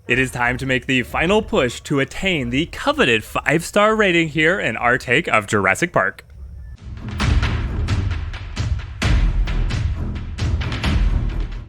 It is time to make the final push to attain the coveted 5-star rating here in our take of Jurassic Park.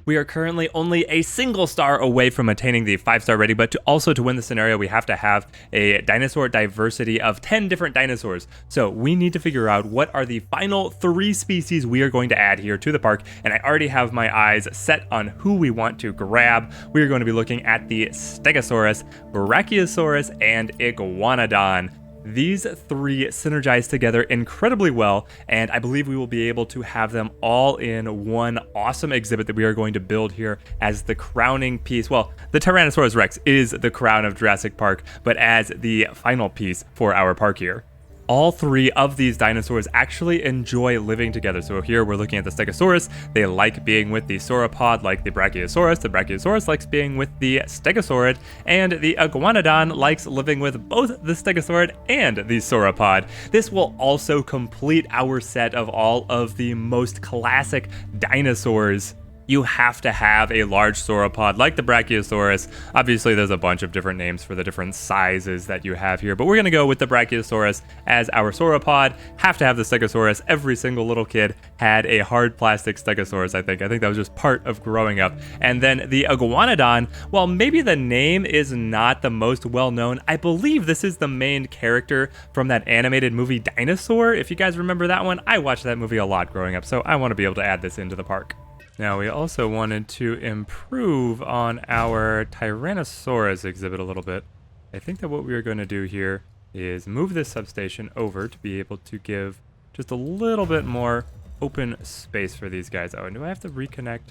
We are currently only a single star away from attaining the 5-star rating, but to win the scenario, we have to have a dinosaur diversity of 10 different dinosaurs. So we need to figure out what are the final 3 species we are going to add here to the park, and I already have my eyes set on who we want to grab. We are going to be looking at the stegosaurus, brachiosaurus, and iguanodon. These 3 synergize together incredibly well, and I believe we will be able to have them all in one awesome exhibit that we are going to build here as the crowning piece. Well, the Tyrannosaurus Rex is the crown of Jurassic Park, but as the final piece for our park here. All 3 of these dinosaurs actually enjoy living together. So here we're looking at the Stegosaurus. They like being with the sauropod like the Brachiosaurus. The Brachiosaurus likes being with the Stegosaurid. And the Iguanodon likes living with both the Stegosaurid and the sauropod. This will also complete our set of all of the most classic dinosaurs. You have to have a large sauropod like the Brachiosaurus. Obviously, there's a bunch of different names for the different sizes that you have here, but we're going to go with the Brachiosaurus as our sauropod. Have to have the Stegosaurus. Every single little kid had a hard plastic Stegosaurus, I think. I think that was just part of growing up. And then the Iguanodon, well, maybe the name is not the most well-known. I believe this is the main character from that animated movie Dinosaur. If you guys remember that one, I watched that movie a lot growing up, so I want to be able to add this into the park. Now, we also wanted to improve on our Tyrannosaurus exhibit a little bit. I think that what we are going to do here is move this substation over to be able to give just a little bit more open space for these guys. Oh, and do I have to reconnect?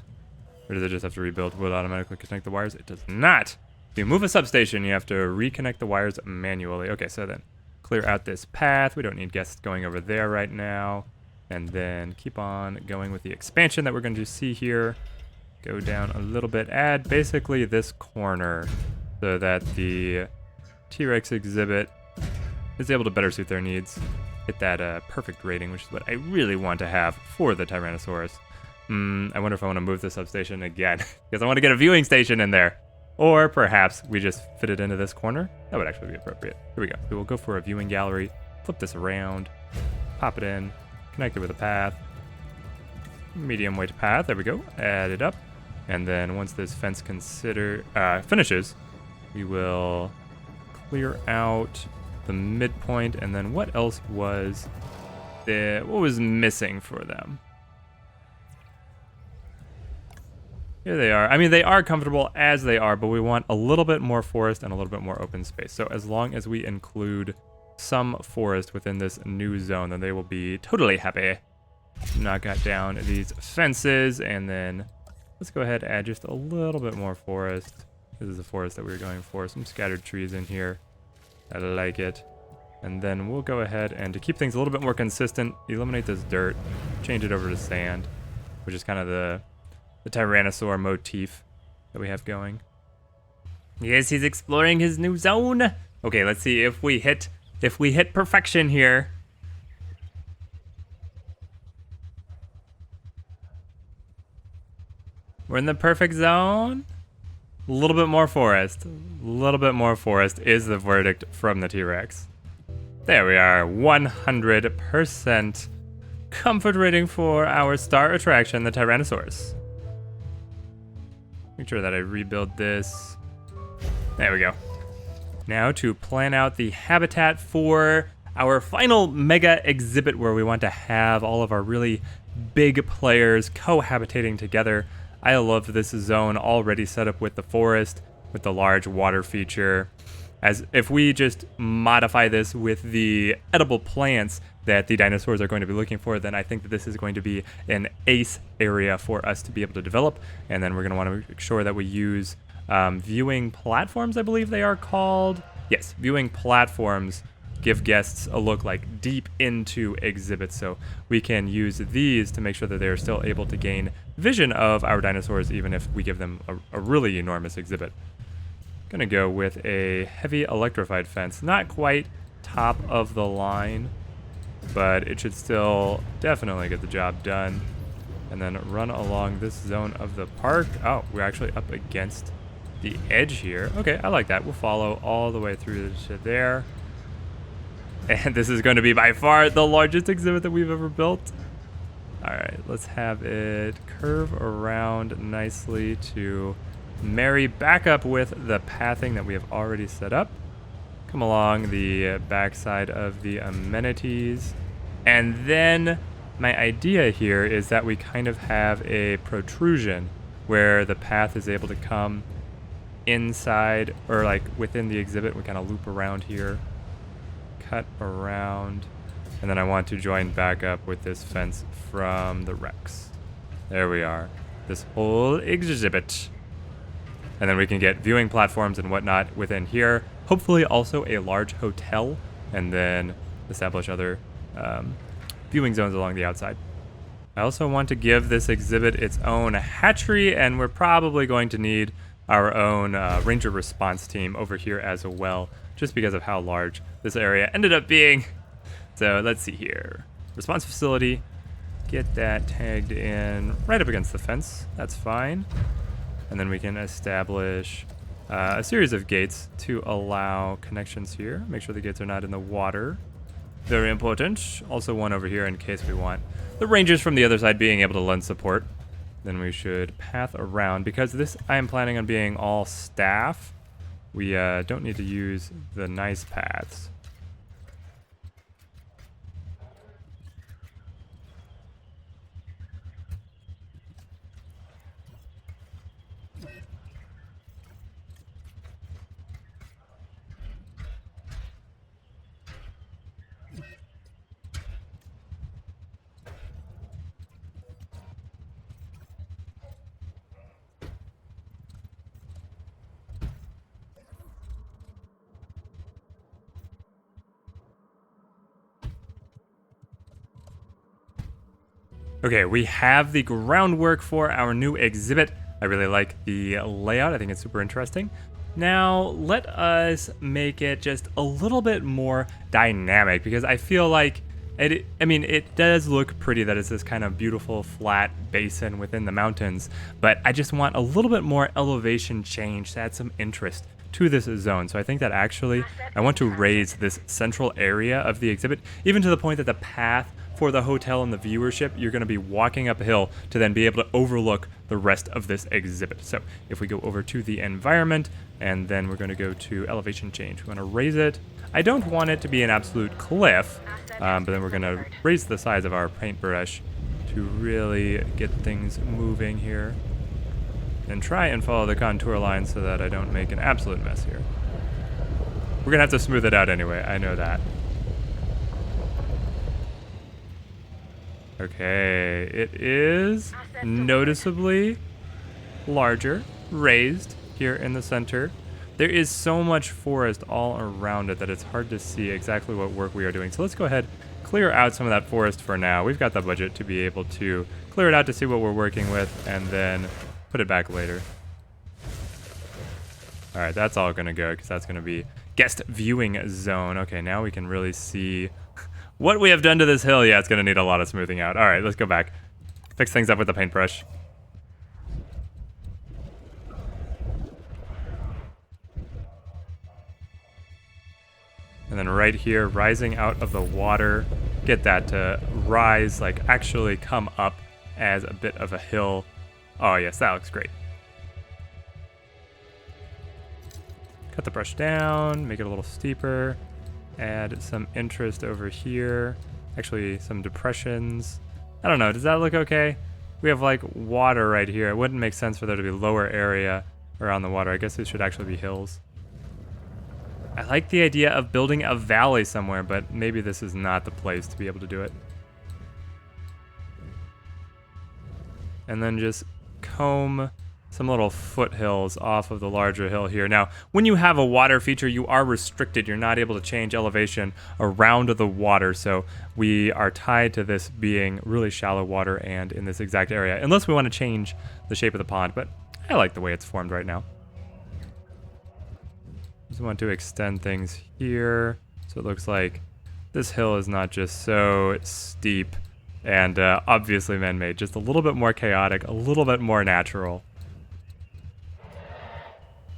Or does it just have to rebuild? Will it automatically connect the wires? It does not. If you move a substation, you have to reconnect the wires manually. Okay, so then clear out this path. We don't need guests going over there right now. And then keep on going with the expansion that we're going to see here. Go down a little bit, add basically this corner so that the T-Rex exhibit is able to better suit their needs. Hit that perfect rating, which is what I really want to have for the Tyrannosaurus. I wonder if I want to move the substation again, because I want to get a viewing station in there. Or perhaps we just fit it into this corner. That would actually be appropriate. Here we go. We will go for a viewing gallery, flip this around, pop it in. Connect it with a path, medium weight path, there we go, add it up, and then once this fence finishes, we will clear out the midpoint, and then what else was what was missing for them? Here they are. I mean, they are comfortable as they are, but we want a little bit more forest and a little bit more open space. So as long as we include some forest within this new zone, then they will be totally happy. Knock down these fences, and then let's go ahead and add just a little bit more forest. This is the forest that we were going for. Some scattered trees in here. I like it. And then we'll go ahead and, to keep things a little bit more consistent, eliminate this dirt, change it over to sand, which is kind of the Tyrannosaur motif that we have going. Yes, he's exploring his new zone. Okay, let's see if we hit perfection here. We're in the perfect zone. A little bit more forest. A little bit more forest is the verdict from the T-Rex. There we are, 100% comfort rating for our star attraction, the Tyrannosaurus. Make sure that I rebuild this. There we go. Now to plan out the habitat for our final mega exhibit, where we want to have all of our really big players cohabitating together. I love this zone already set up with the forest, with the large water feature. As if we just modify this with the edible plants that the dinosaurs are going to be looking for, then I think that this is going to be an ace area for us to be able to develop. And then we're going to want to make sure that we use viewing platforms, I believe they are called. Yes, viewing platforms give guests a look like deep into exhibits, so we can use these to make sure that they're still able to gain vision of our dinosaurs even if we give them a really enormous exhibit. Gonna go with a heavy electrified fence, not quite top of the line, but it should still definitely get the job done. And then run along this zone of the park. Oh, we're actually up against the edge here. Okay, I like that. We'll follow all the way through to there. And this is going to be by far the largest exhibit that we've ever built. All right, let's have it curve around nicely to marry back up with the pathing that we have already set up. Come along the backside of the amenities. And then my idea here is that we kind of have a protrusion where the path is able to come inside or like within the exhibit. We kind of loop around here, cut around, and then I want to join back up with this fence from the Rex. There we are. This whole exhibit. And then we can get viewing platforms and whatnot within here. Hopefully also a large hotel, and then establish other viewing zones along the outside. I also want to give this exhibit its own hatchery, and we're probably going to need our own ranger response team over here as well, just because of how large this area ended up being. So let's see here. Response facility. Get that tagged in right up against the fence. That's fine. And then we can establish a series of gates to allow connections here. Make sure the gates are not in the water. Very important. Also one over here in case we want the rangers from the other side being able to lend support. Then we should path around. Because this I am planning on being all staff, we don't need to use the nice paths. Okay, we have the groundwork for our new exhibit. I really like the layout. I think it's super interesting. Now, let us make it just a little bit more dynamic, because I feel like it does look pretty that it's this kind of beautiful flat basin within the mountains, but I just want a little bit more elevation change to add some interest to this zone. So I think that actually I want to raise this central area of the exhibit, even to the point that the path for the hotel and the viewership, you're going to be walking up a hill to then be able to overlook the rest of this exhibit. So if we go over to the environment, and then we're going to go to elevation change. We want to raise it. I don't want it to be an absolute cliff, but then we're going to raise the size of our paintbrush to really get things moving here. And try and follow the contour line so that I don't make an absolute mess here. We're going to have to smooth it out anyway, I know that. Okay, it is noticeably larger, raised here in the center. There is so much forest all around it that it's hard to see exactly what work we are doing. So let's go ahead, clear out some of that forest for now. We've got the budget to be able to clear it out to see what we're working with, and then put it back later. All right, that's all gonna go, because that's gonna be guest viewing zone. Okay, now we can really see what we have done to this hill. Yeah, it's gonna need a lot of smoothing out. All right, let's go back. Fix things up with the paintbrush. And then right here, rising out of the water, get that to rise, like actually come up as a bit of a hill. Oh yes, that looks great. Cut the brush down, make it a little steeper. Add some interest over here. Actually, some depressions. I don't know, does that look okay? We have like water right here. It wouldn't make sense for there to be lower area around the water. I guess it should actually be hills. I like the idea of building a valley somewhere, but maybe this is not the place to be able to do it. And then just comb some little foothills off of the larger hill here. Now, when you have a water feature, you are restricted. You're not able to change elevation around the water, so we are tied to this being really shallow water and in this exact area, unless we want to change the shape of the pond, but I like the way it's formed right now. Just want to extend things here, so it looks like this hill is not just so steep and obviously man-made, just a little bit more chaotic, a little bit more natural.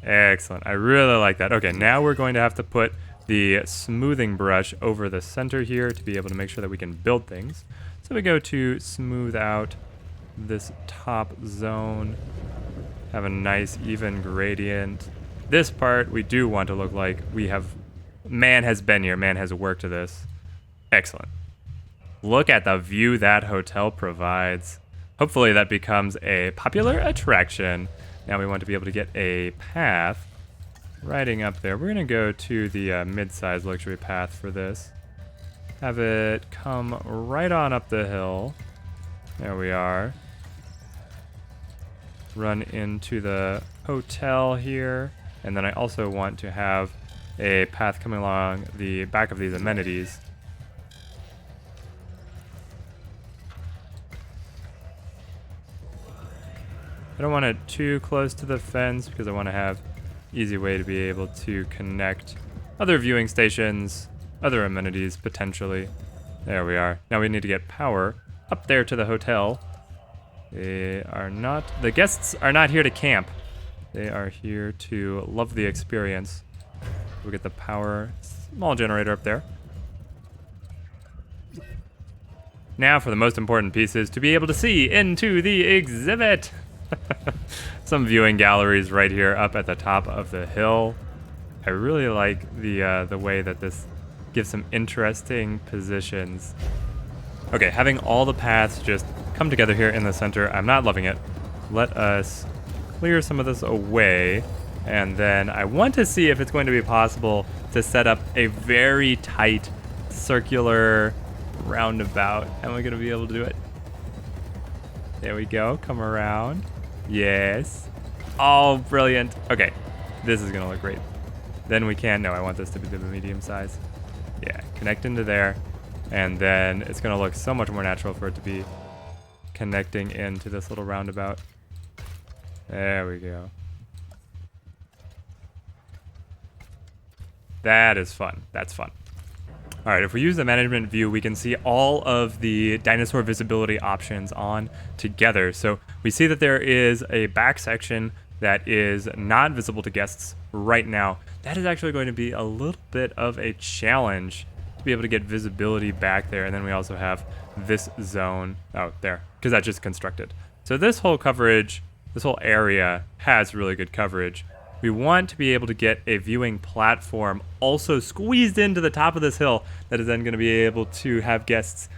Excellent. I really like that. Okay, now we're going to have to put the smoothing brush over the center here to be able to make sure that we can build things. So we go to smooth out this top zone, have a nice even gradient. This part we do want to look like we have, man has been here, man has worked to this. Excellent. Look at the view that hotel provides. Hopefully that becomes a popular attraction. Now we want to be able to get a path riding up there. We're gonna go to the mid-size luxury path for this. Have it come right on up the hill. There we are. Run into the hotel here. And then I also want to have a path coming along the back of these amenities. I don't want it too close to the fence because I want to have easy way to be able to connect other viewing stations, other amenities potentially. There we are. Now we need to get power up there to the hotel. The guests are not here to camp. They are here to love the experience. We'll get the power, small generator up there. Now for the most important pieces, to be able to see into the exhibit. Some viewing galleries right here up at the top of the hill. I really like the way that this gives some interesting positions. Okay, having all the paths just come together here in the center, I'm not loving it. Let us clear some of this away, and then I want to see if it's going to be possible to set up a very tight circular roundabout. Am I going to be able to do it? There we go. Come around. Yes. Oh, brilliant. Okay, this is gonna look great. Then we can, no, I want this to be the medium size. Yeah, connect into there. And then it's gonna look so much more natural for it to be connecting into this little roundabout. There we go. That is fun. That's fun. All right, if we use the management view, we can see all of the dinosaur visibility options on together. So we see that there is a back section that is not visible to guests right now. That is actually going to be a little bit of a challenge to be able to get visibility back there. And then we also have this zone, oh, there, because that's just constructed. So this whole coverage, this whole area has really good coverage. We want to be able to get a viewing platform also squeezed into the top of this hill that is then going to be able to have guests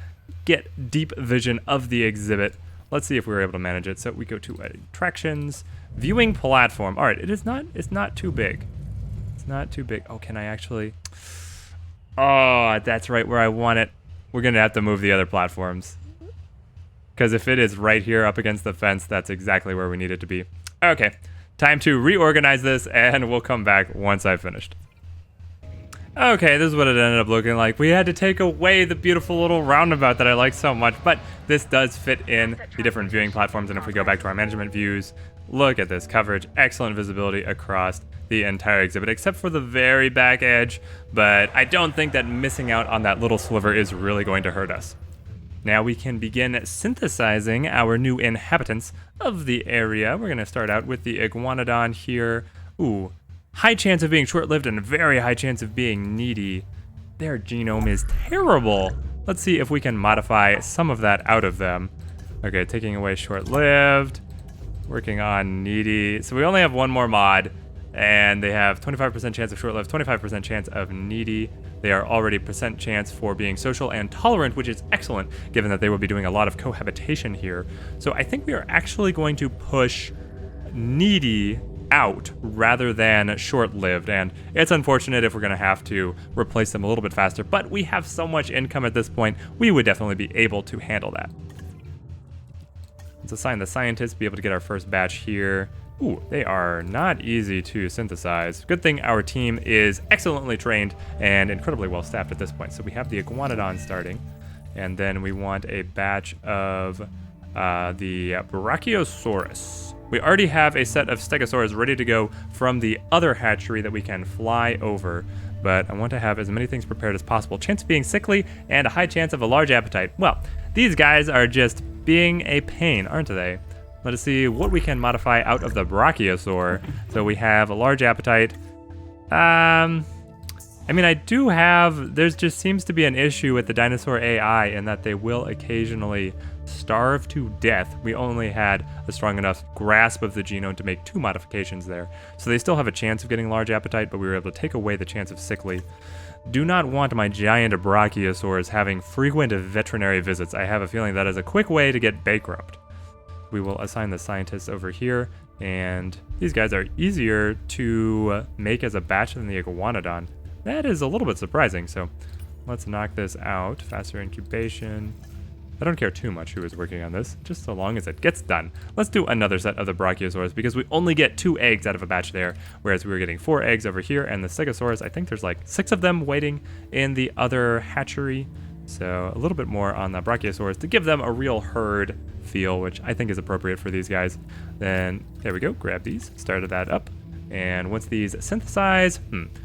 get deep vision of the exhibit. Let's see if we were able to manage it. So we go to attractions, viewing platform. All right, it's not too big. It's not too big. Oh, can I actually? Oh, that's right where I want it. We're going to have to move the other platforms. Because if it is right here up against the fence, that's exactly where we need it to be. Okay. Time to reorganize this, and we'll come back once I've finished. Okay, this is what it ended up looking like. We had to take away the beautiful little roundabout that I like so much, but this does fit in the different viewing platforms, and if we go back to our management views, look at this coverage. Excellent visibility across the entire exhibit, except for the very back edge, but I don't think that missing out on that little sliver is really going to hurt us. Now we can begin synthesizing our new inhabitants of the area. We're going to start out with the iguanodon here. Ooh, high chance of being short-lived and very high chance of being needy. Their genome is terrible. Let's see if we can modify some of that out of them. Okay, taking away short-lived, working on needy. So we only have one more mod, and they have 25% chance of short-lived, 25% chance of needy. They are already percent chance for being social and tolerant, which is excellent, given that they will be doing a lot of cohabitation here. So I think we are actually going to push needy out rather than short-lived, and it's unfortunate if we're going to have to replace them a little bit faster, but we have so much income at this point, we would definitely be able to handle that. Let's assign the scientists, be able to get our first batch here. Ooh, they are not easy to synthesize. Good thing our team is excellently trained and incredibly well staffed at this point. So we have the iguanodon starting, and then we want a batch of the brachiosaurus. We already have a set of stegosaurus ready to go from the other hatchery that we can fly over, but I want to have as many things prepared as possible. Chance of being sickly and a high chance of a large appetite. Well, these guys are just being a pain, aren't they? Let us see what we can modify out of the brachiosaur. So we have a large appetite. I mean, I do have, there just seems to be an issue with the dinosaur AI in that they will occasionally starve to death. We only had a strong enough grasp of the genome to make 2 modifications there. So they still have a chance of getting large appetite, but we were able to take away the chance of sickly. Do not want my giant brachiosaurs having frequent veterinary visits. I have a feeling that is a quick way to get bankrupt. We will assign the scientists over here, and these guys are easier to make as a batch than the iguanodon. That is a little bit surprising, so let's knock this out. Faster incubation. I don't care too much who is working on this, just so long as it gets done. Let's do another set of the brachiosaurus because we only get 2 eggs out of a batch there, whereas we were getting 4 eggs over here, and the stegosaurus, I think there's like 6 of them waiting in the other hatchery. So a little bit more on the brachiosaurus to give them a real herd feel, which I think is appropriate for these guys. Then, there we go, grab these, started that up. And once these synthesize,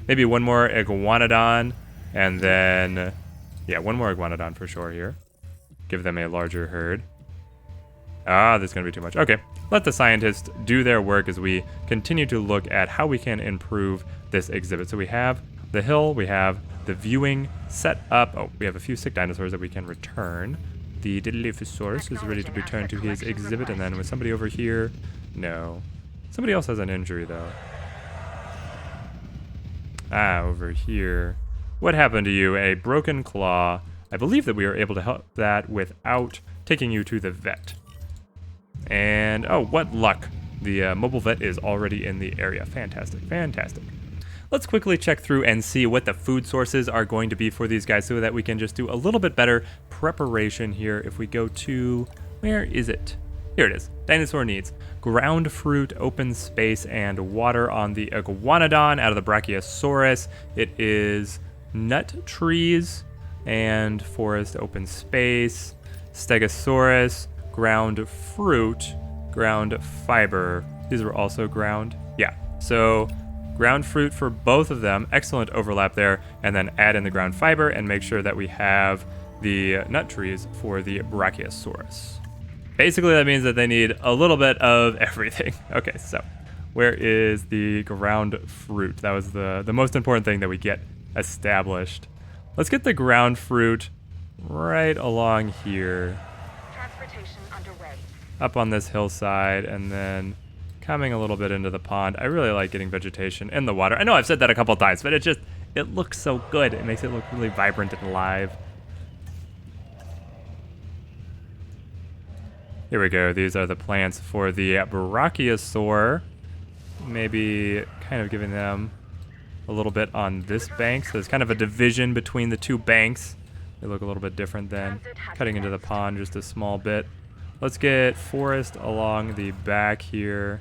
maybe one more iguanodon, and then, yeah, one more iguanodon for sure here. Give them a larger herd. Ah, this is going to be too much. Okay, let the scientists do their work as we continue to look at how we can improve this exhibit. So we have the hill, we have the viewing set up. Oh, we have a few sick dinosaurs that we can return. The Dilophosaurus is ready to return to his exhibit, and then with somebody over here, no. Somebody else has an injury though. Ah, over here. What happened to you? A broken claw. I believe that we were able to help that without taking you to the vet. And, oh, what luck. The mobile vet is already in the area. Fantastic, fantastic. Let's quickly check through and see what the food sources are going to be for these guys so that we can just do a little bit better preparation here. If we go to, where is it? Here it is. Dinosaur needs ground fruit, open space, and water on the iguanodon out of the brachiosaurus. It is nut trees and forest, open space, stegosaurus, ground fruit, ground fiber. These are also ground. Yeah, so ground fruit for both of them. Excellent overlap there. And then add in the ground fiber and make sure that we have the nut trees for the brachiosaurus. Basically, that means that they need a little bit of everything. Okay, so where is the ground fruit? That was the most important thing that we get established. Let's get the ground fruit right along here. Transportation underway. Up on this hillside, and then coming a little bit into the pond. I really like getting vegetation in the water. I know I've said that a couple times, but it looks so good. It makes it look really vibrant and alive. Here we go. These are the plants for the brachiosaur. Maybe kind of giving them a little bit on this bank. So there's kind of a division between the 2 banks. They look a little bit different than cutting into the pond just a small bit. Let's get forest along the back here.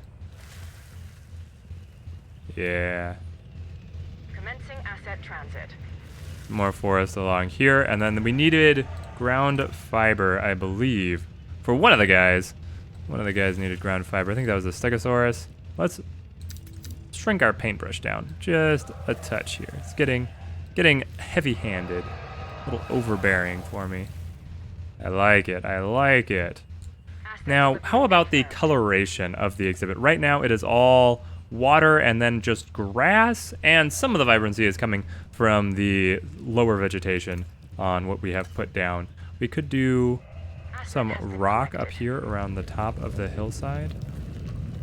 Yeah. Commencing asset transit. More forest along here. And then we needed ground fiber, I believe. For one of the guys. One of the guys needed ground fiber. I think that was the stegosaurus. Let's shrink our paintbrush down just a touch here. It's getting heavy-handed. A little overbearing for me. I like it. I like it. Now, how about the coloration of the exhibit? Right now, it is all water and then just grass, and some of the vibrancy is coming from the lower vegetation on what we have put down. We could do some rock up here around the top of the hillside.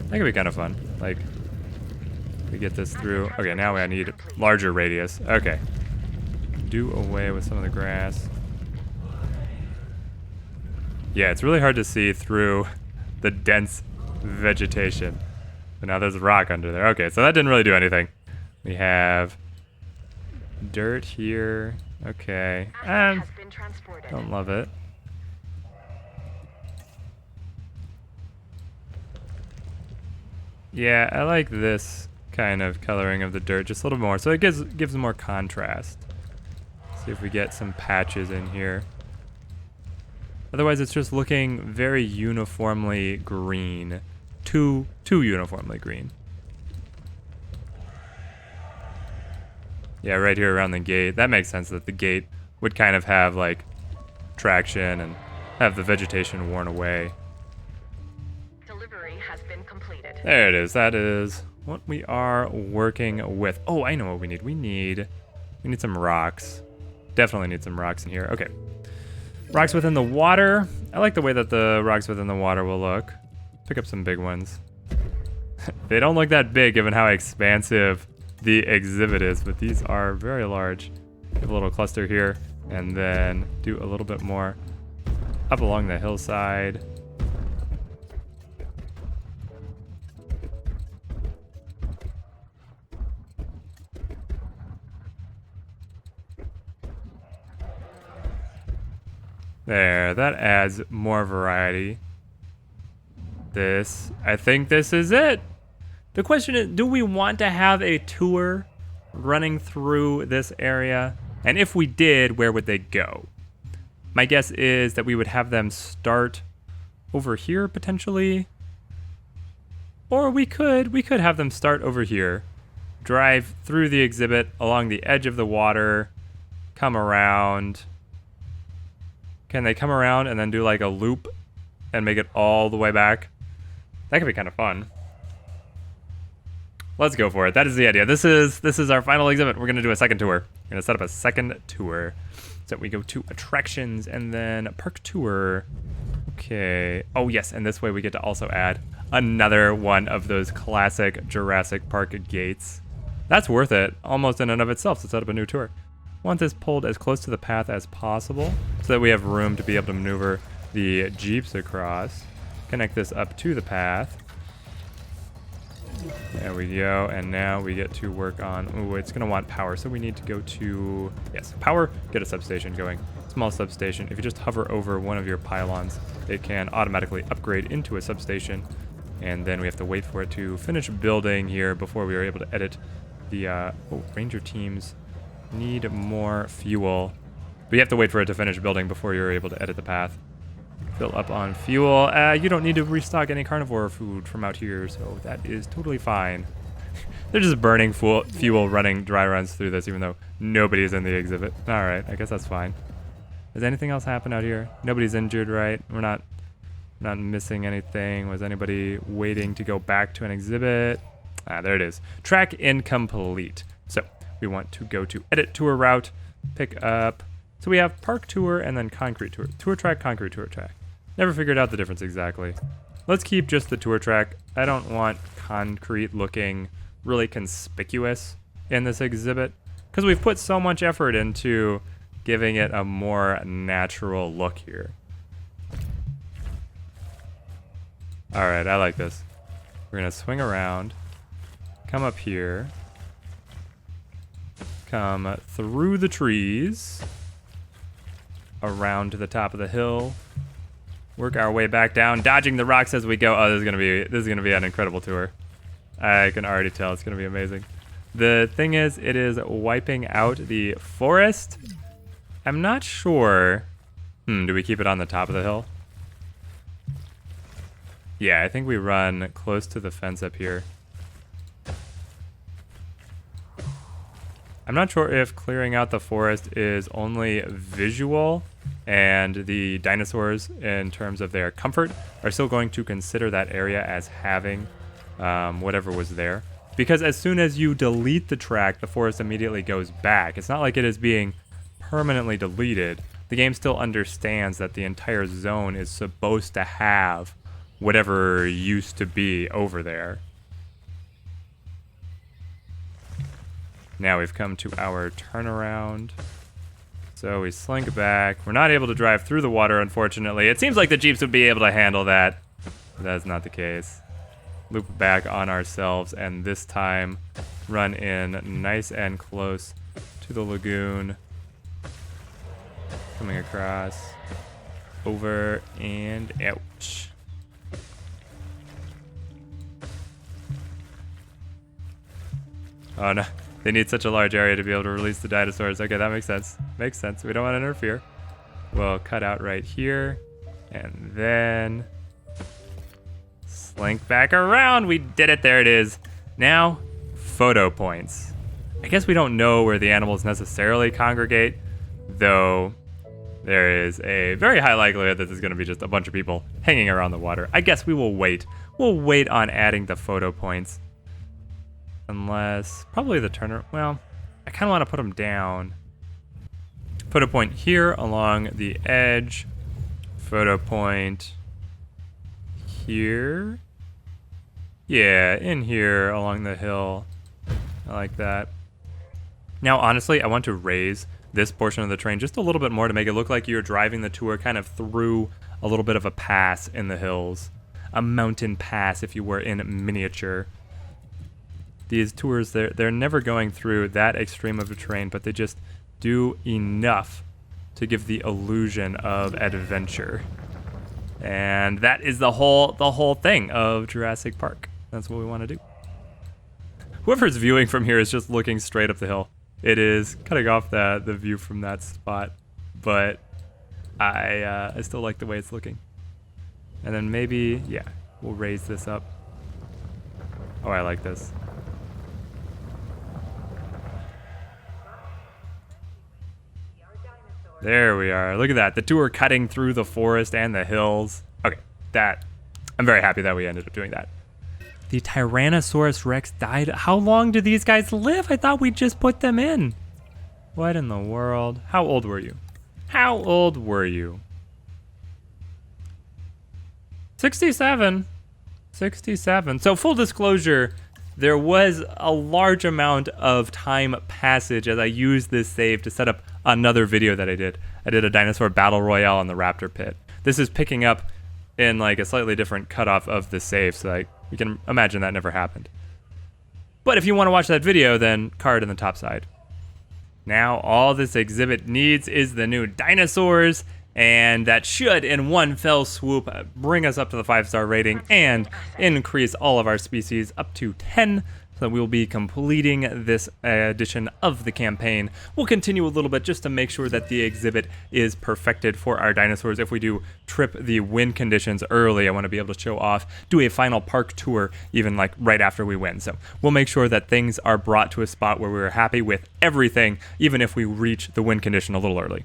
That could be kind of fun. Like, we get this through. Okay, now I need larger radius. Okay. Do away with some of the grass. Yeah, it's really hard to see through the dense vegetation. But now there's a rock under there. Okay, so that didn't really do anything. We have dirt here. Okay. Don't love it. Yeah, I like this kind of coloring of the dirt just a little more. So it gives more contrast. See if we get some patches in here. Otherwise, it's just looking very uniformly green. Too uniformly green. Yeah, right here around the gate. That makes sense that the gate would kind of have like traction and have the vegetation worn away. There it is. That is what we are working with. Oh, I know what we need. We need some rocks. Definitely need some rocks in here. Okay. Rocks within the water. I like the way that the rocks within the water will look. Pick up some big ones. They don't look that big given how expansive the exhibit is, but these are very large. Have a little cluster here, and then do a little bit more up along the hillside. There, that adds more variety. I think this is it. The question is, do we want to have a tour running through this area? And if we did, where would they go? My guess is that we would have them start over here potentially. Or we could have them start over here, drive through the exhibit along the edge of the water, come around. Can they come around and then do like a loop and make it all the way back? That could be kind of fun. Let's go for it. That is the idea. This is our final exhibit. We're going to do a second tour. We're going to set up a second tour. So we go to attractions and then park tour. Okay. Oh, yes. And this way we get to also add another one of those classic Jurassic Park gates. That's worth it almost in and of itself to set up a new tour. Want this pulled as close to the path as possible so that we have room to be able to maneuver the Jeeps across. Connect this up to the path. There we go, and now we get to work on, ooh, it's gonna want power, so we need to go to, yes, power, get a substation going. Small substation. If you just hover over one of your pylons, it can automatically upgrade into a substation, and then we have to wait for it to finish building here before we are able to edit the, ranger teams need more fuel. But you have to wait for it to finish building before you're able to edit the path. Fill up on fuel. You don't need to restock any carnivore food from out here, so that is totally fine. They're just burning fuel running dry runs through this, even though nobody's in the exhibit. All right, I guess that's fine. Does anything else happen out here? Nobody's injured, right? We're not missing anything. Was anybody waiting to go back to an exhibit? Ah, there it is. Track incomplete. So we want to go to edit tour route, pick up. So we have park tour and then concrete tour. Tour track, concrete tour track. Never figured out the difference exactly. Let's keep just the tour track. I don't want concrete looking really conspicuous in this exhibit because we've put so much effort into giving it a more natural look here. All right, I like this. We're gonna swing around, come up here, come through the trees, around to the top of the hill, work our way back down, dodging the rocks as we go. Oh, this is gonna be an incredible tour. I can already tell it's gonna be amazing. The thing is, it is wiping out the forest. I'm not sure. Do we keep it on the top of the hill? Yeah, I think we run close to the fence up here. I'm not sure if clearing out the forest is only visual and the dinosaurs, in terms of their comfort, are still going to consider that area as having whatever was there. Because as soon as you delete the track, the forest immediately goes back. It's not like it is being permanently deleted. The game still understands that the entire zone is supposed to have whatever used to be over there. Now we've come to our turnaround. So we slink back. We're not able to drive through the water, unfortunately. It seems like the Jeeps would be able to handle that. But that is not the case. Loop back on ourselves, and this time run in nice and close to the lagoon. Coming across. Over and ouch. Oh no. They need such a large area to be able to release the dinosaurs. Okay, that makes sense. Makes sense. We don't want to interfere. We'll cut out right here. And then slink back around. We did it. There it is. Now, photo points. I guess we don't know where the animals necessarily congregate, though there is a very high likelihood that there's going to be just a bunch of people hanging around the water. I guess we will wait we'll wait on adding the photo points. Unless, probably the turner, well, I kind of want to put them down. Photo point here along the edge. Photo point here. Yeah, in here along the hill. I like that. Now, honestly, I want to raise this portion of the train just a little bit more to make it look like you're driving the tour kind of through a little bit of a pass in the hills. A mountain pass, if you were in miniature. These tours, they're never going through that extreme of a terrain, but they just do enough to give the illusion of adventure. And that is the whole thing of Jurassic Park. That's what we want to do. Whoever's viewing from here is just looking straight up the hill. It is cutting off the view from that spot, but I still like the way it's looking. And then maybe, yeah, we'll raise this up. Oh, I like this. There we are. Look at that. The tour cutting through the forest and the hills. Okay, I'm very happy that we ended up doing that. The Tyrannosaurus Rex died. How long do these guys live? I thought we just put them in. What in the world? How old were you? How old were you? 67. 67. So full disclosure, there was a large amount of time passage as I used this save to set up another video that I did. I did a dinosaur battle royale on the raptor pit. This is picking up in like a slightly different cutoff of the save, so like you can imagine that never happened. But if you want to watch that video, then card in the top side. Now all this exhibit needs is the new dinosaurs, and that should in one fell swoop bring us up to the 5-star rating and increase all of our species up to 10. So we'll be completing this edition of the campaign. We'll continue a little bit just to make sure that the exhibit is perfected for our dinosaurs. If we do trip the win conditions early, I want to be able to show off, do a final park tour even like right after we win. So we'll make sure that things are brought to a spot where we're happy with everything, even if we reach the win condition a little early.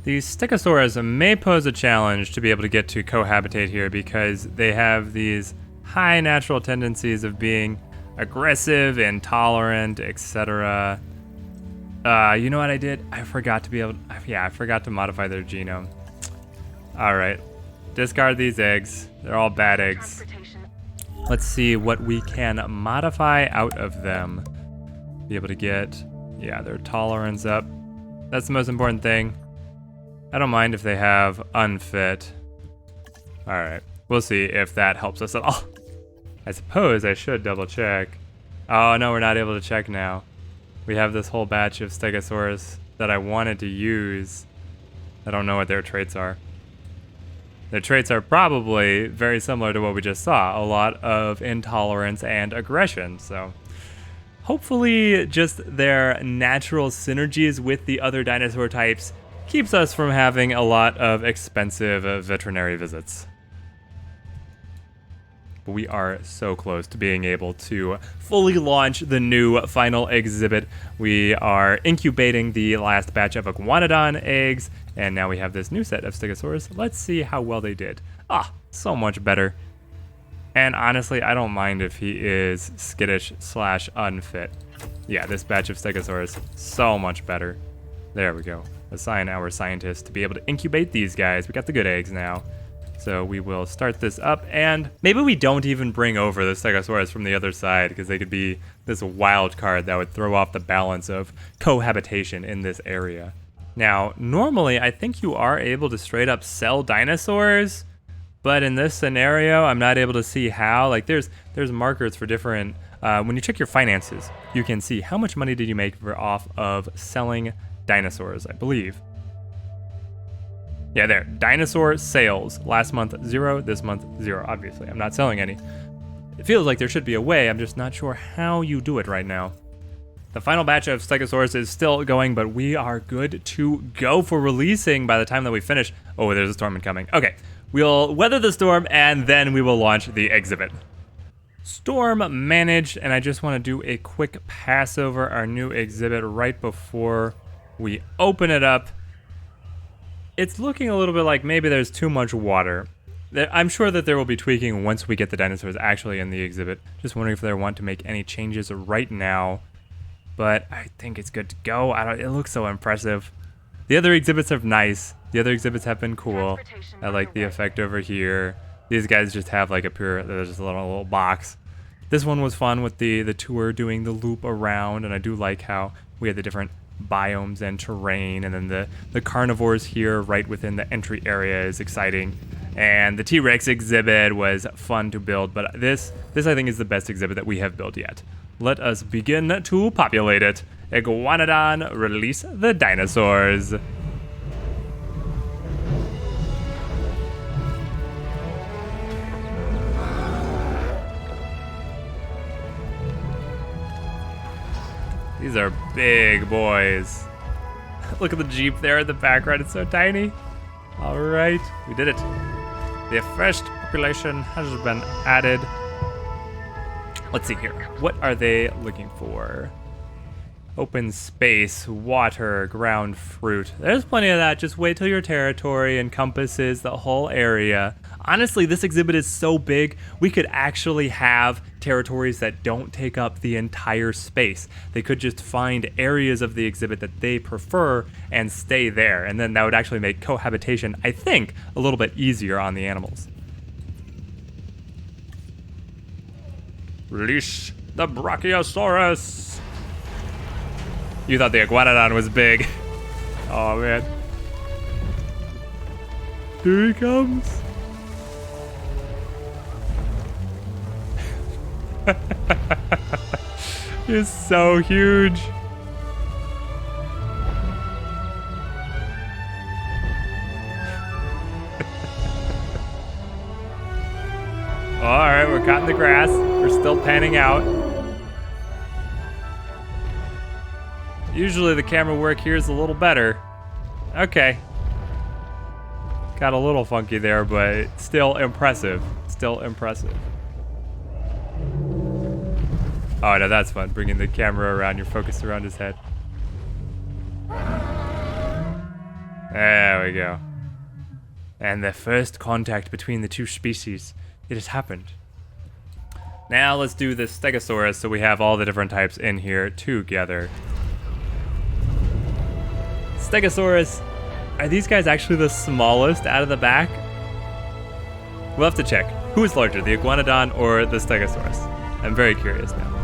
The stegosaurus may pose a challenge to be able to get to cohabitate here because they have these high natural tendencies of being aggressive, intolerant, etc. You know what I did? I forgot to modify their genome. Alright, discard these eggs. They're all bad eggs. Let's see what we can modify out of them. Be able to get, yeah, their tolerance up. That's the most important thing. I don't mind if they have unfit. Alright, we'll see if that helps us at all. I suppose I should double check. Oh no, we're not able to check now. We have this whole batch of stegosaurus that I wanted to use. I don't know what their traits are. Their traits are probably very similar to what we just saw. A lot of intolerance and aggression, so hopefully just their natural synergies with the other dinosaur types keeps us from having a lot of expensive veterinary visits. We are so close to being able to fully launch the new final exhibit. We are incubating the last batch of iguanodon eggs, and now we have this new set of stegosaurus. Let's see how well they did. Ah, so much better. And honestly, I don't mind if he is skittish / unfit. Yeah, this batch of stegosaurus, so much better. There we go. Assign our scientists to be able to incubate these guys. We got the good eggs now. So we will start this up, and maybe we don't even bring over the stegosaurus from the other side because they could be this wild card that would throw off the balance of cohabitation in this area. Now, normally I think you are able to straight up sell dinosaurs, but in this scenario, I'm not able to see how. Like there's markers for different, when you check your finances, you can see how much money did you make off of selling dinosaurs, I believe. Yeah, there. Dinosaur sales. Last month, 0. This month, 0. Obviously, I'm not selling any. It feels like there should be a way. I'm just not sure how you do it right now. The final batch of stegosaurus is still going, but we are good to go for releasing by the time that we finish. Oh, there's a storm incoming. Okay, we'll weather the storm, and then we will launch the exhibit. Storm managed, and I just want to do a quick pass over our new exhibit right before we open it up. It's looking a little bit like maybe there's too much water. I'm sure that there will be tweaking once we get the dinosaurs actually in the exhibit. Just wondering if they want to make any changes right now. But I think it's good to go. It looks so impressive. The other exhibits are nice. The other exhibits have been cool. I like the effect over here. These guys just have like there's just a little box. This one was fun with the tour doing the loop around, and I do like how we had the different biomes and terrain, and then the carnivores here right within the entry area is exciting. And the T-Rex exhibit was fun to build, but this I think is the best exhibit that we have built yet. Let us begin to populate it. Iguanodon, release the dinosaurs. These are big boys. Look at the Jeep there in the background, it's so tiny. All right, we did it. The first population has been added. Let's see here. What are they looking for? Open space, water, ground fruit. There's plenty of that. Just wait till your territory encompasses the whole area. Honestly, this exhibit is so big, we could actually have territories that don't take up the entire space. They could just find areas of the exhibit that they prefer and stay there. And then that would actually make cohabitation, I think, a little bit easier on the animals. Release the brachiosaurus. You thought the iguanodon was big. Oh man. Here he comes. He's so huge. Alright, we're caught in the grass. We're still panning out. Usually the camera work here is a little better. Okay. Got a little funky there, but still impressive. Still impressive. Oh no, that's fun. Bringing the camera around, you're focused around his head. There we go. And the first contact between the two species. It has happened. Now let's do the stegosaurus so we have all the different types in here together. Stegosaurus, are these guys actually the smallest out of the back? We'll have to check. Who is larger, the iguanodon or the stegosaurus? I'm very curious now.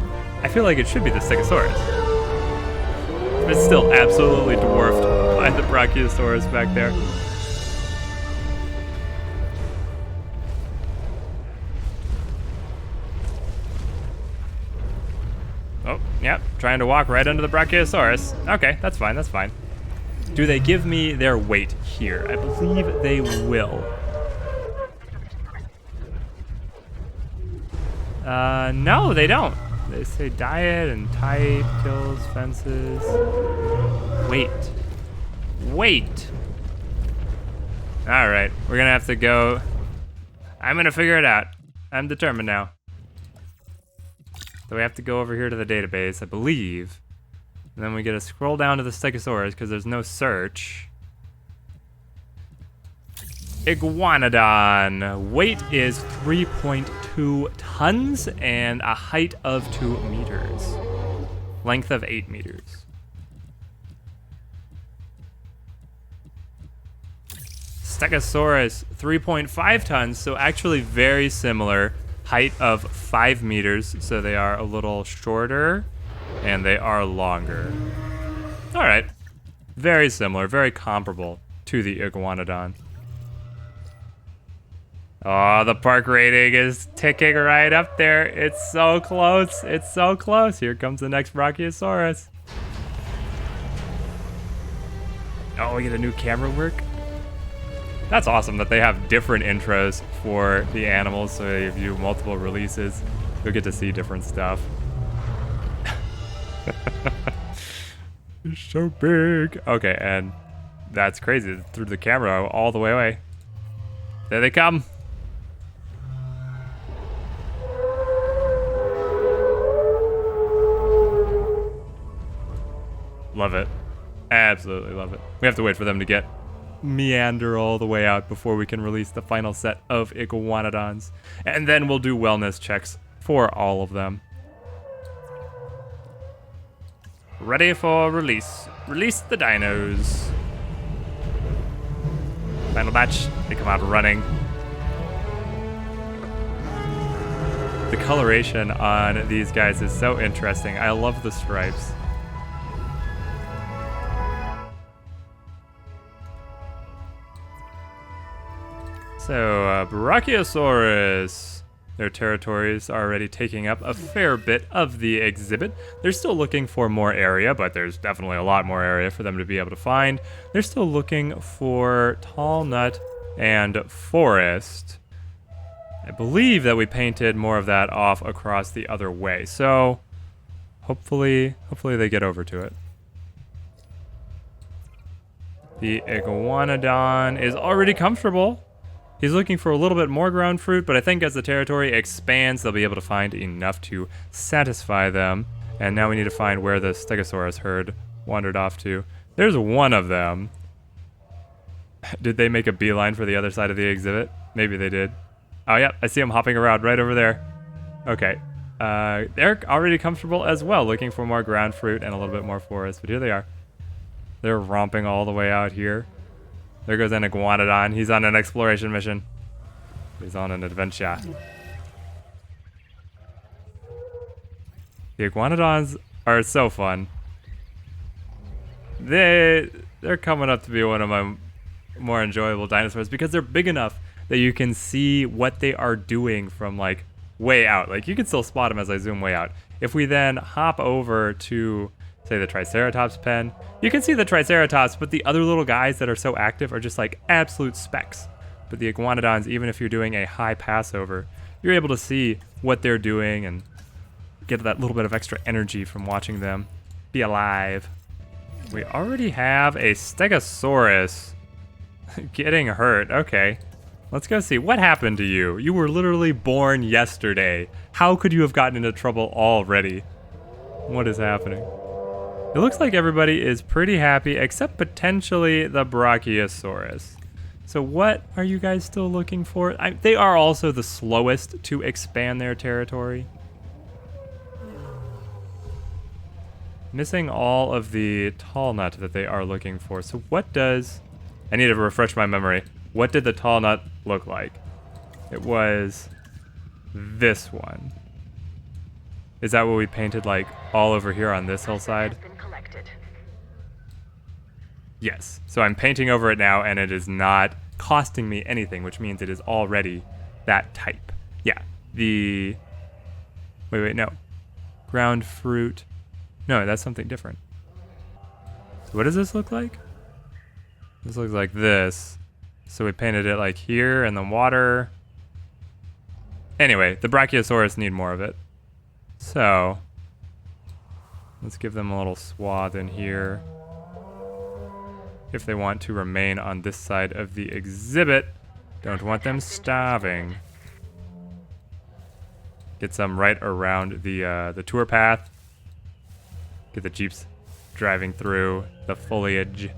I feel like it should be the stegosaurus. But it's still absolutely dwarfed by the brachiosaurus back there. Oh, yep, trying to walk right under the brachiosaurus. Okay, that's fine, that's fine. Do they give me their weight here? I believe they will. No, they don't. They say diet and type, kills, fences. Wait. Wait. All right, we're gonna have to go. I'm gonna figure it out. I'm determined now. So we have to go over here to the database, I believe. And then we gotta scroll down to the stegosaurus because there's no search. Iguanodon. Weight is 3.2 tons and a height of 2 meters. Length of 8 meters. Stegosaurus, 3.5 tons, so actually very similar. Height of 5 meters, so they are a little shorter and they are longer. All right, very similar, very comparable to the iguanodon. Oh, the park rating is ticking right up there. It's so close, it's so close. Here comes the next brachiosaurus. Oh, we get a new camera work. That's awesome that they have different intros for the animals, so if you do multiple releases, you'll get to see different stuff. It's so big. Okay, and that's crazy. Through the camera all the way away. There they come. Love it. Absolutely love it. We have to wait for them to get meander all the way out before we can release the final set of iguanodons. And then we'll do wellness checks for all of them. Ready for release. Release the dinos. Final batch, they come out running. The coloration on these guys is so interesting. I love the stripes. So, brachiosaurus. Their territories are already taking up a fair bit of the exhibit. They're still looking for more area, but there's definitely a lot more area for them to be able to find. They're still looking for tall nut and forest. I believe that we painted more of that off across the other way, so hopefully they get over to it. The iguanodon is already comfortable. He's looking for a little bit more ground fruit, but I think as the territory expands, they'll be able to find enough to satisfy them. And now we need to find where the stegosaurus herd wandered off to. There's one of them. Did they make a beeline for the other side of the exhibit? Maybe they did. Oh, yeah, I see them hopping around right over there. Okay. They're already comfortable as well, looking for more ground fruit and a little bit more forest. But here they are. They're romping all the way out here. There goes an iguanodon. He's on an exploration mission. He's on an adventure. The iguanodons are so fun. They're coming up to be one of my more enjoyable dinosaurs because they're big enough that you can see what they are doing from like way out. Like you can still spot them as I zoom way out. If we then hop over to say the Triceratops pen, you can see the Triceratops, but the other little guys that are so active are just like absolute specks. But the iguanodons, even if you're doing a high passover, you're able to see what they're doing and get that little bit of extra energy from watching them be alive. We already have a stegosaurus getting hurt. Okay, let's go see what happened to you. You were literally born yesterday. How could you have gotten into trouble already? What is happening? It looks like everybody is pretty happy, except potentially the brachiosaurus. So what are you guys still looking for? They are also the slowest to expand their territory. Missing all of the tall nut that they are looking for. So what does... I need to refresh my memory. What did the tall nut look like? It was this one. Is that what we painted like all over here on this hillside? Yes. So I'm painting over it now and it is not costing me anything, which means it is already that type. Yeah. The... Wait, no. Ground fruit. No, that's something different. So what does this look like? This looks like this. So we painted it like here and then water. Anyway, the brachiosaurus need more of it. So let's give them a little swath in here. If they want to remain on this side of the exhibit. Don't want them starving. Get some right around the tour path. Get the jeeps driving through the foliage.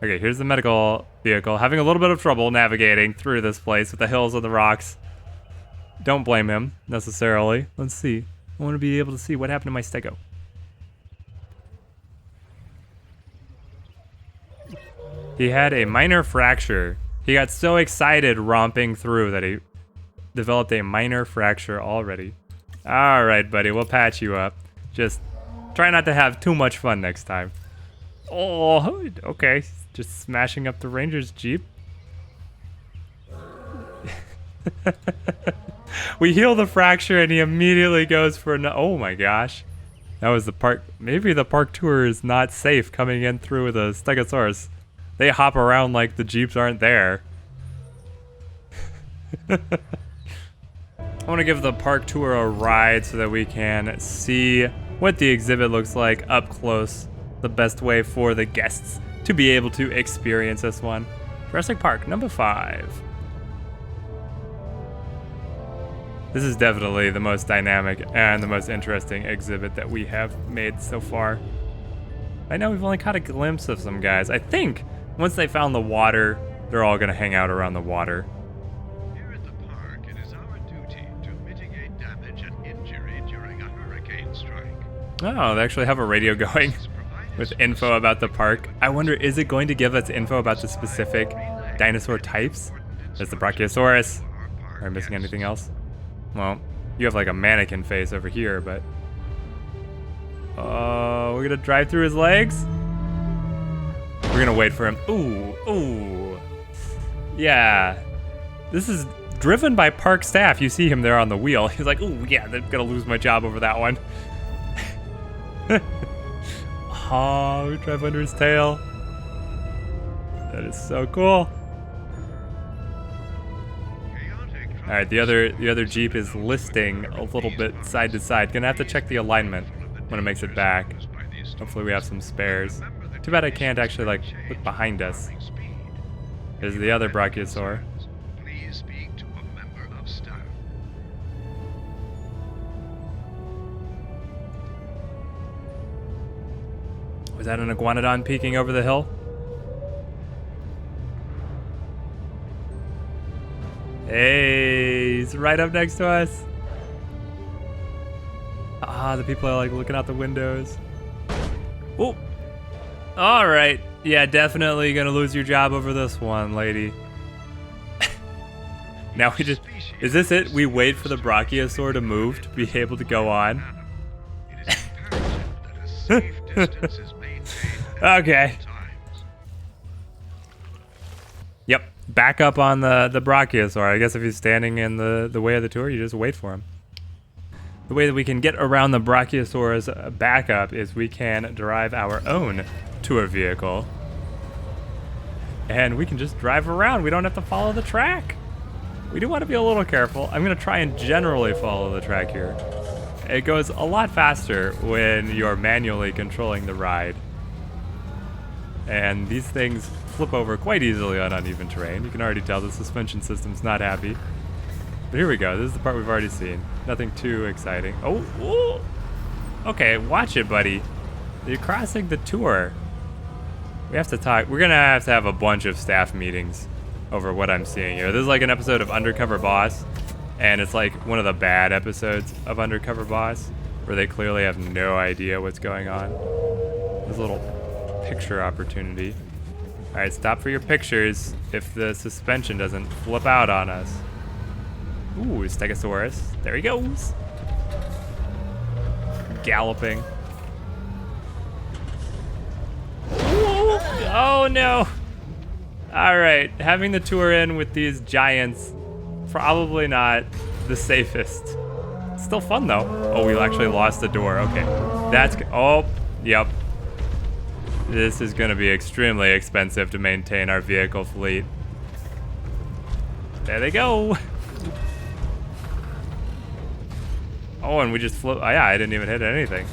Okay, here's the medical vehicle. Having a little bit of trouble navigating through this place with the hills and the rocks. Don't blame him, necessarily. Let's see. I want to be able to see what happened to my stego. He had a minor fracture. He got so excited romping through that he developed a minor fracture already. All right, buddy, we'll patch you up. Just try not to have too much fun next time. Oh, okay. Just smashing up the Ranger's Jeep. We heal the fracture and he immediately goes for oh my gosh. That was the park. Maybe the park tour is not safe coming in through with a stegosaurus. They hop around like the Jeeps aren't there. I want to give the park tour a ride so that we can see what the exhibit looks like up close. The best way for the guests to be able to experience this one. Jurassic Park, number 5. This is definitely the most dynamic and the most interesting exhibit that we have made so far. Right now we've only caught a glimpse of some guys. I think once they found the water, they're all gonna hang out around the water. Here at the park, it is our duty to mitigate damage and injury during a hurricane strike. Oh, they actually have a radio going with info about the park. I wonder, is it going to give us info about the specific dinosaur types? There's the brachiosaurus. Are I missing anything else? Well, you have like a mannequin face over here, but... Oh, we're gonna drive through his legs? We're gonna wait for him. Ooh, ooh. Yeah. This is driven by park staff. You see him there on the wheel. He's like, ooh, yeah, they're gonna lose my job over that one. Oh, we drive under his tail. That is so cool. All right, the other Jeep is listing a little bit side to side. Gonna have to check the alignment when it makes it back. Hopefully we have some spares. Too bad I can't actually like look behind us. There's the other brachiosaur. Please speak to a member of staff. Was that an iguanodon peeking over the hill? Hey, he's right up next to us. Ah, the people are like looking out the windows. Oh, all right. Yeah, definitely gonna lose your job over this one, lady. Now we just, is this it? We wait for the brachiosaur to move to be able to go on. It is imperative that a safe distance is maintained at Okay. all times. Yep, back up on the brachiosaur. I guess if he's standing in the way of the tour, you just wait for him. The way that we can get around the brachiosaur's backup is we can drive our own tour vehicle. And we can just drive around. We don't have to follow the track. We do want to be a little careful. I'm going to try and generally follow the track here. It goes a lot faster when you're manually controlling the ride. And these things flip over quite easily on uneven terrain. You can already tell the suspension system's not happy. But here we go. This is the part we've already seen. Nothing too exciting. Oh, ooh. Okay, watch it, buddy. You're crossing the tour. We have to talk. We're going to have a bunch of staff meetings over what I'm seeing here. This is like an episode of Undercover Boss, and it's like one of the bad episodes of Undercover Boss, where they clearly have no idea what's going on. This little picture opportunity. All right, stop for your pictures if the suspension doesn't flip out on us. Ooh, stegosaurus. There he goes. Galloping. Ooh, oh no. All right, having the tour in with these giants, probably not the safest. Still fun though. Oh, we actually lost the door. Okay, that's, oh, yep. This is gonna be extremely expensive to maintain our vehicle fleet. There they go. Oh, and we just flew. Oh yeah, I didn't even hit anything.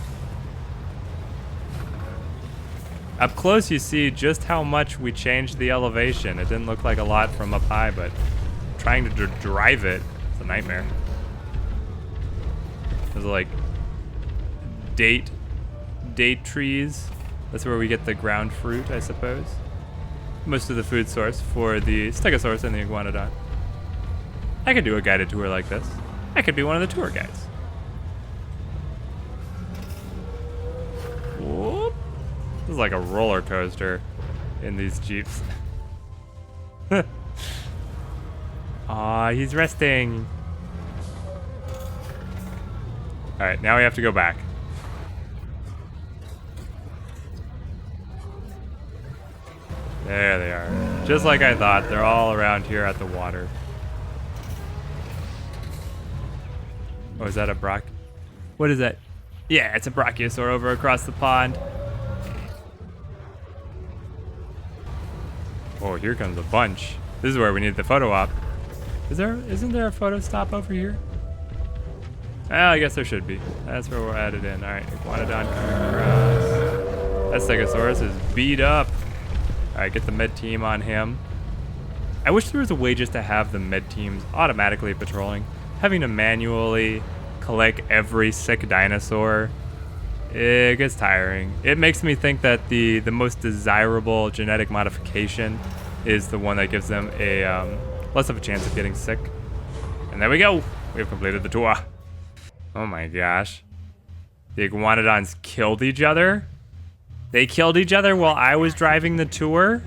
Up close, you see just how much we changed the elevation. It didn't look like a lot from up high, but trying to drive it, it's a nightmare. There's like date trees. That's where we get the ground fruit, I suppose. Most of the food source for the stegosaurus and the iguanodon. I could do a guided tour like this. I could be one of the tour guides. Whoop. This is like a roller coaster in these Jeeps. Aw, he's resting. All right, now we have to go back. There they are. Just like I thought, they're all around here at the water. Oh, is that a brach? What is that? Yeah, it's a brachiosaur over across the pond. Oh, here comes a bunch. This is where we need the photo op. Isn't there a photo stop over here? Well, I guess there should be. That's where we'll add it in. All right, iguanodon coming across. That stegosaurus is beat up. All right, get the med team on him. I wish there was a way just to have the med teams automatically patrolling. Having to manually collect every sick dinosaur It gets tiring. It makes me think that the most desirable genetic modification is the one that gives them a less of a chance of getting sick. And there we go. We've completed the tour. Oh my gosh. The iguanodons killed each other? They killed each other while I was driving the tour?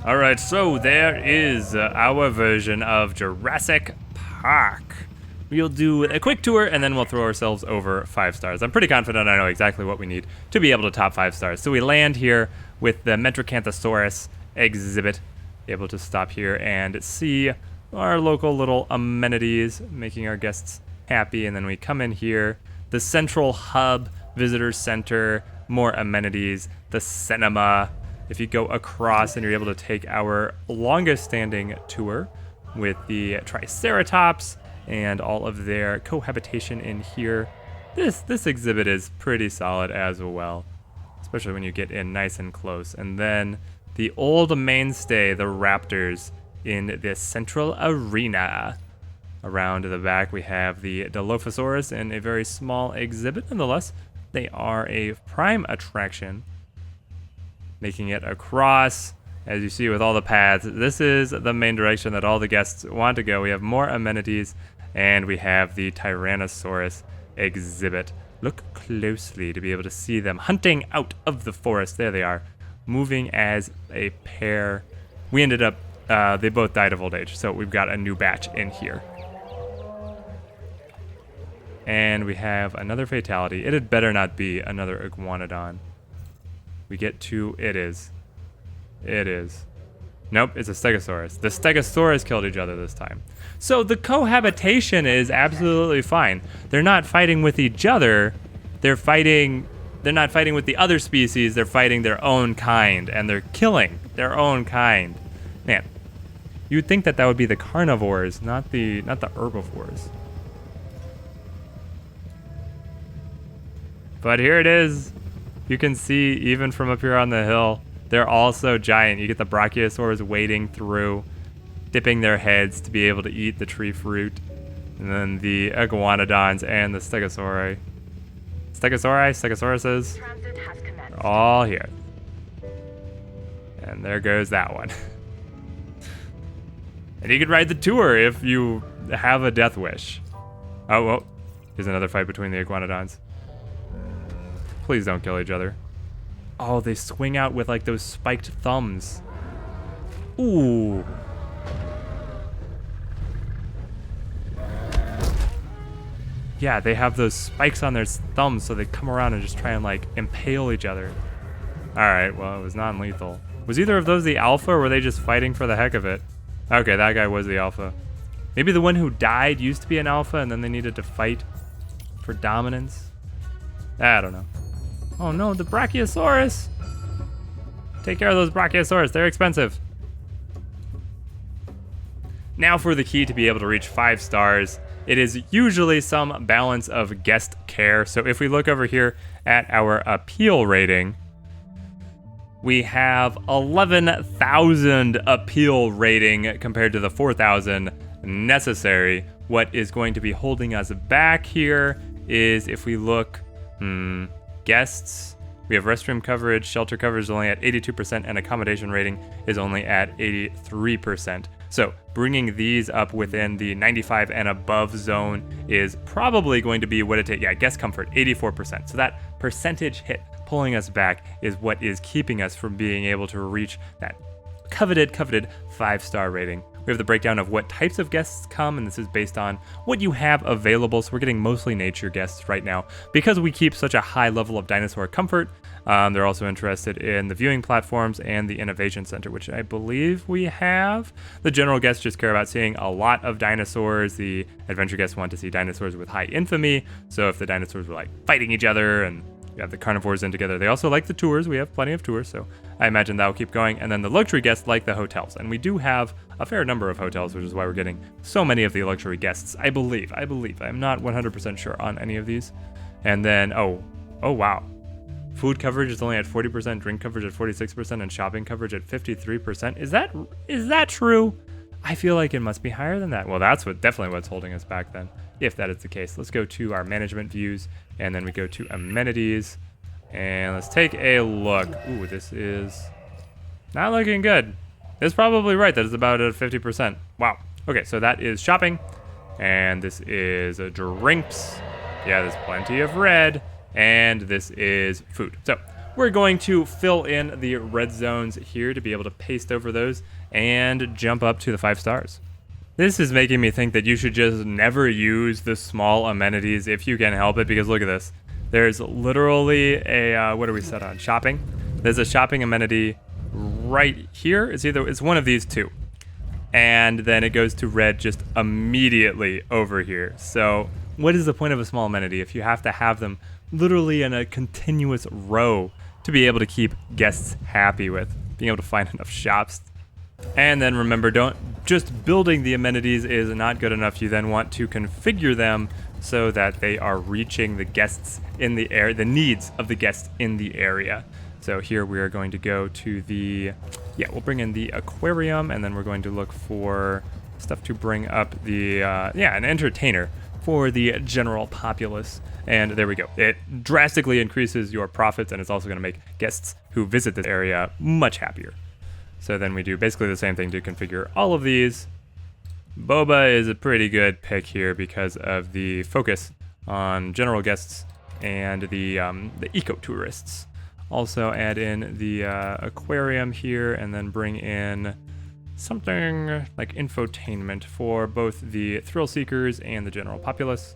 Alright, so there is our version of Jurassic Park. We'll do a quick tour and then we'll throw ourselves over 5 stars. I'm pretty confident I know exactly what we need to be able to top 5 stars. So we land here with the Metracanthosaurus exhibit. Able to stop here and see our local little amenities, making our guests happy. And then we come in here, the central hub, visitor center, more amenities, the cinema. If you go across and you're able to take our longest standing tour with the Triceratops and all of their cohabitation in here. This exhibit is pretty solid as well, especially when you get in nice and close. And then the old mainstay, the raptors, in the central arena. Around the back we have the Dilophosaurus in a very small exhibit. Nonetheless, they are a prime attraction. Making it across, as you see with all the paths, this is the main direction that all the guests want to go. We have more amenities, and we have the Tyrannosaurus exhibit. Look closely to be able to see them hunting out of the forest. There they are, moving as a pair. We ended up, they both died of old age, so we've got a new batch in here. And we have another fatality. It had better not be another iguanodon. We get to, it is. Nope, it's a stegosaurus. The stegosaurus killed each other this time. So the cohabitation is absolutely fine. They're not fighting with each other. They're not fighting with the other species. They're fighting their own kind, and they're killing their own kind. Man, you'd think that would be the carnivores, not the herbivores. But here it is. You can see even from up here on the hill, they're all so giant. You get the brachiosaurus wading through, dipping their heads to be able to eat the tree fruit. And then the iguanodons and the stegosauruses, Transit has commenced. are all here. And there goes that one. And you can ride the tour if you have a death wish. Oh, well, here's another fight between the iguanodons. Please don't kill each other. Oh, they swing out with like those spiked thumbs. Ooh. Yeah, they have those spikes on their thumbs, so they come around and just try and like impale each other. Alright, well, it was non-lethal. Was either of those the alpha, or were they just fighting for the heck of it? Okay, that guy was the alpha. Maybe the one who died used to be an alpha, and then they needed to fight for dominance? I don't know. Oh no, the brachiosaurus! Take care of those brachiosaurus, they're expensive. Now for the key to be able to reach 5 stars. It is usually some balance of guest care. So if we look over here at our appeal rating, we have 11,000 appeal rating compared to the 4,000 necessary. What is going to be holding us back here is if we look, guests, we have restroom coverage, shelter coverage is only at 82%, and accommodation rating is only at 83%. So bringing these up within the 95 and above zone is probably going to be what it takes. Yeah, guest comfort, 84%. So that percentage hit pulling us back is what is keeping us from being able to reach that coveted 5-star rating. We have the breakdown of what types of guests come, and this is based on what you have available. So we're getting mostly nature guests right now because we keep such a high level of dinosaur comfort. They're also interested in the viewing platforms and the innovation center, which I believe we have. The general guests just care about seeing a lot of dinosaurs. The adventure guests want to see dinosaurs with high infamy. So if the dinosaurs were like fighting each other, and you have the carnivores in together. They also like the tours. We have plenty of tours, so I imagine that will keep going. And then the luxury guests like the hotels. And we do have a fair number of hotels, which is why we're getting so many of the luxury guests. I believe. I'm not 100% sure on any of these. And then, oh wow. Food coverage is only at 40%, drink coverage at 46%, and shopping coverage at 53%. Is that true? I feel like it must be higher than that. Well, that's definitely what's holding us back then, if that is the case. Let's go to our management views, and then we go to amenities, and let's take a look. Ooh, this is not looking good. It's probably right that it's about at 50%. Wow. Okay, so that is shopping, and this is drinks. Yeah, there's plenty of red, and this is food. So we're going to fill in the red zones here to be able to paste over those and jump up to the 5 stars. This is making me think that you should just never use the small amenities if you can help it, because look at this. There's literally a, what are we set on? Shopping. There's a shopping amenity right here. It's one of these two. And then it goes to red just immediately over here. So what is the point of a small amenity if you have to have them literally in a continuous row to be able to keep guests happy with being able to find enough shops? And then remember, just building the amenities is not good enough. You then want to configure them so that they are reaching the guests in the area, the needs of the guests in the area. So here we are going to go to we'll bring in the aquarium, and then we're going to look for stuff to bring up an entertainer for the general populace. And there we go. It drastically increases your profits, and it's also going to make guests who visit this area much happier. So then we do basically the same thing to configure all of these. Boba is a pretty good pick here because of the focus on general guests and the eco-tourists. Also add in the aquarium here, and then bring in something like infotainment for both the thrill seekers and the general populace.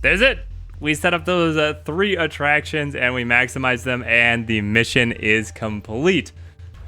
There's it. We set up those 3 attractions and we maximize them, and the mission is complete.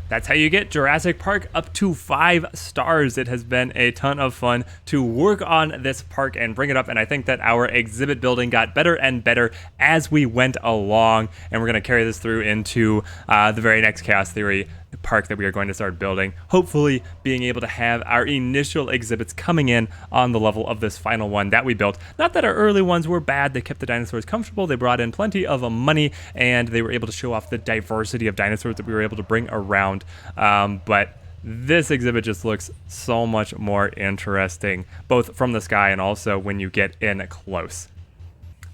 That's how you get Jurassic Park up to 5 stars. It has been a ton of fun to work on this park and bring it up, and I think that our exhibit building got better and better as we went along, and we're going to carry this through into the very next Chaos Theory park that we are going to start building, hopefully being able to have our initial exhibits coming in on the level of this final one that we built. Not that our early ones were bad. They kept the dinosaurs comfortable, they brought in plenty of money, and they were able to show off the diversity of dinosaurs that we were able to bring around, but this exhibit just looks so much more interesting, both from the sky and also when you get in close.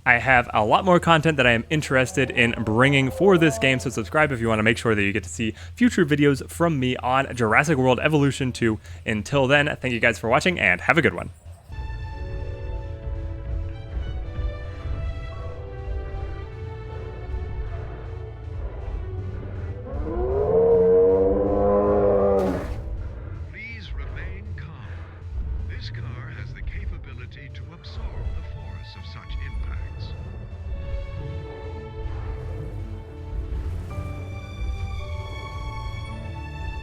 I have a lot more content that I am interested in bringing for this game, so subscribe if you want to make sure that you get to see future videos from me on Jurassic World Evolution 2. Until then, thank you guys for watching, and have a good one.